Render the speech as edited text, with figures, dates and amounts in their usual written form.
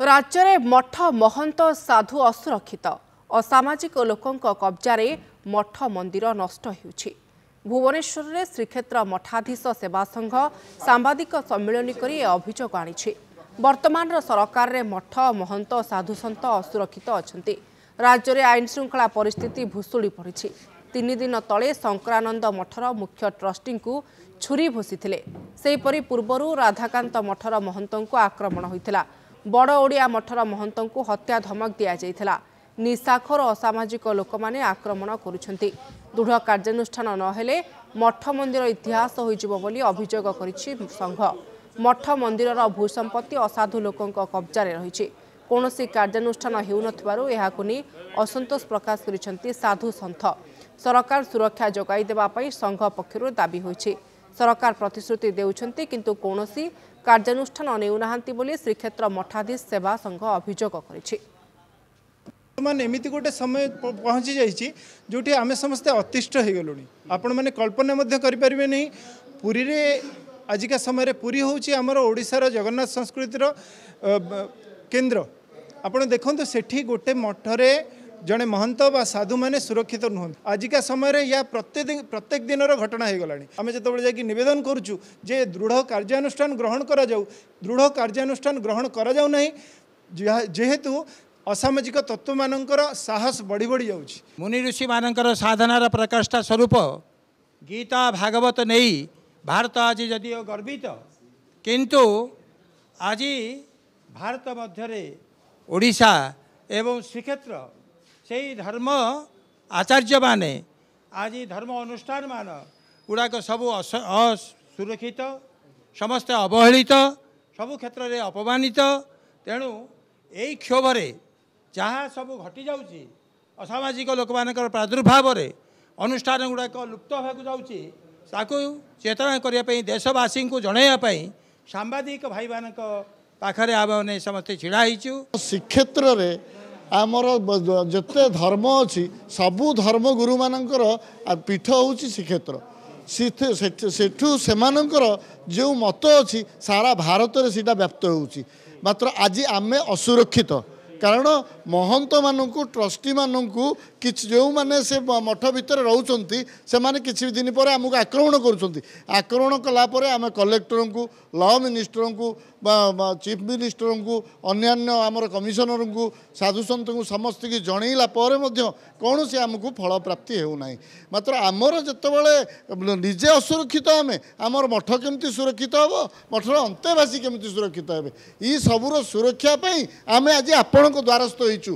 राज्य में मठ महंत साधु असुरक्षित असामाजिक लोकों कब्जारे मठ मंदिर नष्ट होउछि। भुवनेश्वर में श्रीक्षेत्र मठाधीश सेवा संघ सांबादिक सम्मिलन करी अभियोग आनिछि। वर्तमान सरकार रे मठ महंत साधुसंत असुरक्षित अछंती। राज्य में आईन श्रृंखला परिस्थिति भुशुड़ी पड़ी। 3 दिन तले शंकरानंद मठर मुख्य ट्रस्टी को छुरी भूसीथिले। सेहीपरि पूर्वरु राधाकांत मठर महंत को आक्रमण होइथिला। बड़ ओडिया मठर महंत को हत्या धमक दि जाइथिला। निशाखोर असामाजिक लोक माने आक्रमण करुछंती। दृढ़ कार्यानुष्ठान नहेले मठ मंदिर इतिहास होइजिबो बोली अभियोग करिछि संघ। मठ मंदिरर भूसंपत्ति असाधु लोकों कब्जारे रहिछि। कौनसी कार्यानुष्ठान हेउनथिबारु एहाकु नि असंतोष प्रकाश करिछंती साधु संत। सरकार सुरक्षा जोगाई देबा पई संघ पक्षरु दाबी होइछि। सरकार प्रतिश्रुति देउछंती किंतु कौनसी कार्यानुष्ठान नेउनाहांती बोली श्रीक्षेत्र मठाधीश सेवा संघ अभियोग करिछि। मान एमती गोटे समय पहुँची जाइए जोटी आम समस्ते अतिष्ठ हो गलुणी। आपण मैंने कल्पना करें नहीं। पुरी रे आजिका समय पुरी हूँ आमर ओडिशार जगन्नाथ संस्कृतिर केन्द्र। आपण देखो सेठी गोटे मठरे जड़े महंत बा साधु माने सुरक्षित नुह। आजिका समय या प्रत्येक दिन घटना हो गला। आम जो जाकि नवेदन करुचु जे दृढ़ कार्यानुष्ठान ग्रहण करा जाऊ। दृढ़ कार्यानुष्ठान ग्रहण करा जाऊ नहीं जेहेतु असामाजिक तत्व मानकर साहस बढ़ी बढ़ी जाउछि। मुनि ऋषि मानकर साधनार प्रकाष्ठा स्वरूप गीता भागवत नहीं भारत आज जदिओ गर्वित किंतु आज भारत मध्यरे ओडिशा एवं श्रीक्षेत्र से धर्म आचार्य माने आज धर्म अनुष्ठान मान गुड़ाक सबू असुरक्षित समस्ते अवहेलित सबु क्षेत्र में अपमानित। तेणु यही क्षोभरे जहाँ सब घटी जाऊँगी असामाजिक लोक मानकर प्रादुर्भाव अनुष्ठान गुड़ाक लुप्त होगा चेतना करने देशवासी को जनवाई सांबादिक भाई मान पाखरे आम समस्ते छिड़ा श्रीक्षेत्र में आमर जिते धर्म अच्छी सबू धर्म गुरु मानकर पीठ हूँ श्रीक्षेत्र। सेठू सेमानंकर जो मत अच्छी सारा भारत में सीटा व्याप्त होउछि। मात्र आज आमे असुरक्षित कारण महंत मानू ट्रस्टी मानू कि जो मैंने से मठ भितर रोचंती से माने किछि दिन पर आमको आक्रमण करुँच। आक्रमण कलापर आम कलेक्टर को लॉ मिनिस्टर को चीफ मिनिस्टर को अन्यान्य आमर कमिशनर को साधु सन्त को समस्त की जनइला कौन से आमको फल प्राप्ति होना। मात्र आमर जिते निजे असुरक्षित आमर मठ केमती सुरक्षित हम मठर अंतेवासी केमती सुरक्षित हे। ये सबूर सुरक्षा आम आज आपण द्वारस्थ होइचु।